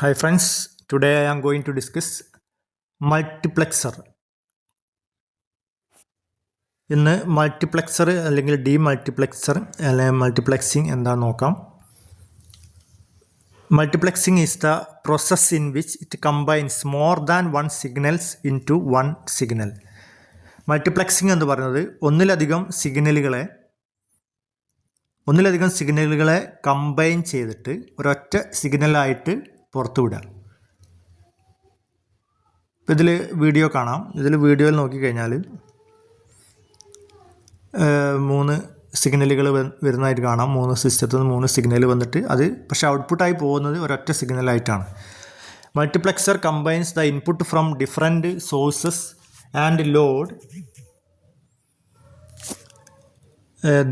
Hi friends, today I am going to discuss multiplexer. ഇന്ന് multiplexer അല്ലെങ്കിൽ demultiplexer അല്ലെങ്കിൽ multiplexing എന്താണെന്ന് നോക്കാം. Multiplexing is the process in which it combines more than one signals into one signal. Multiplexing എന്ന് പറയുന്നത് ഒന്നിലധികം സിഗ്നലുകളെ combine ചെയ്തിട്ട് ഒരൊറ്റ സിഗ്നലായിട്ട് പുറത്തുവിടുക. ഇപ്പോൾ ഇതിൽ വീഡിയോ കാണാം. വീഡിയോയിൽ നോക്കിക്കഴിഞ്ഞാൽ 3 സിഗ്നലുകൾ വരുന്നതായിട്ട് കാണാം. 3 സിസ്റ്റത്തിൽ നിന്ന് 3 സിഗ്നൽ വന്നിട്ട് അത് പക്ഷേ ഔട്ട്പുട്ടായി പോകുന്നത് ഒരൊറ്റ സിഗ്നലായിട്ടാണ്. Multiplexer combines the input from different sources and load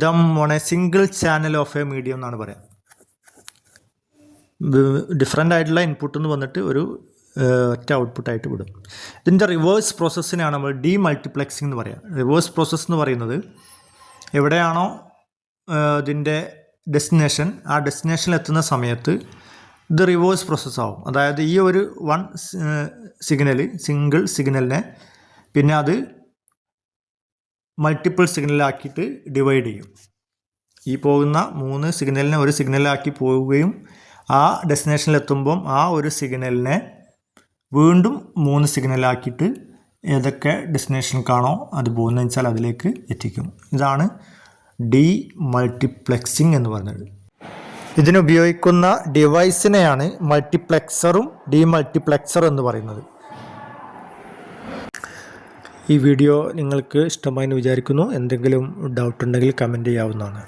them on a single channel of a medium എന്നാണ് പറയുക. ഡിഫറെൻ്റ് ആയിട്ടുള്ള ഇൻപുട്ട് എന്ന് വന്നിട്ട് ഒരു ഒറ്റ ഔട്ട്പുട്ടായിട്ട് വിടും. ഇതിൻ്റെ റിവേഴ്സ് പ്രോസസ്സിനാണ് നമ്മൾ ഡീമൾട്ടിപ്ലെക്സിംഗ് എന്ന് പറയുക. റിവേഴ്സ് പ്രോസസ്സ് എന്ന് പറയുന്നത് എവിടെയാണോ ഇതിൻ്റെ ഡെസ്റ്റിനേഷൻ, ആ ഡെസ്റ്റിനേഷനിൽ എത്തുന്ന സമയത്ത് ഇത് റിവേഴ്സ് പ്രോസസ്സാവും. അതായത് ഈ ഒരു സിംഗിൾ സിഗ്നലിനെ പിന്നെ അത് മൾട്ടിപ്പിൾ സിഗ്നലാക്കിയിട്ട് ഡിവൈഡ് ചെയ്യും. ഈ പോകുന്ന 3 സിഗ്നലിനെ ഒരു സിഗ്നലാക്കി പോവുകയും ആ ഡെസ്റ്റിനേഷനിലെത്തുമ്പം ആ ഒരു സിഗ്നലിനെ വീണ്ടും 3 സിഗ്നലാക്കിയിട്ട് ഏതൊക്കെ ഡെസ്റ്റിനേഷൻ കാണോ അത് പോകുന്നതെന്ന് വെച്ചാൽ അതിലേക്ക് എത്തിക്കും. ഇതാണ് ഡീമൾട്ടിപ്ലെക്സിംഗ് എന്ന് പറയുന്നത്. ഇതിനുപയോഗിക്കുന്ന ഡിവൈസിനെയാണ് മൾട്ടിപ്ലെക്സറും ഡീമൾട്ടിപ്ലെക്സർ എന്ന് പറയുന്നത്. ഈ വീഡിയോ നിങ്ങൾക്ക് ഇഷ്ടമായി എന്ന് വിചാരിക്കുന്നു. എന്തെങ്കിലും ഡൗട്ട് ഉണ്ടെങ്കിൽ കമൻറ്റ് ചെയ്യാവുന്നതാണ്.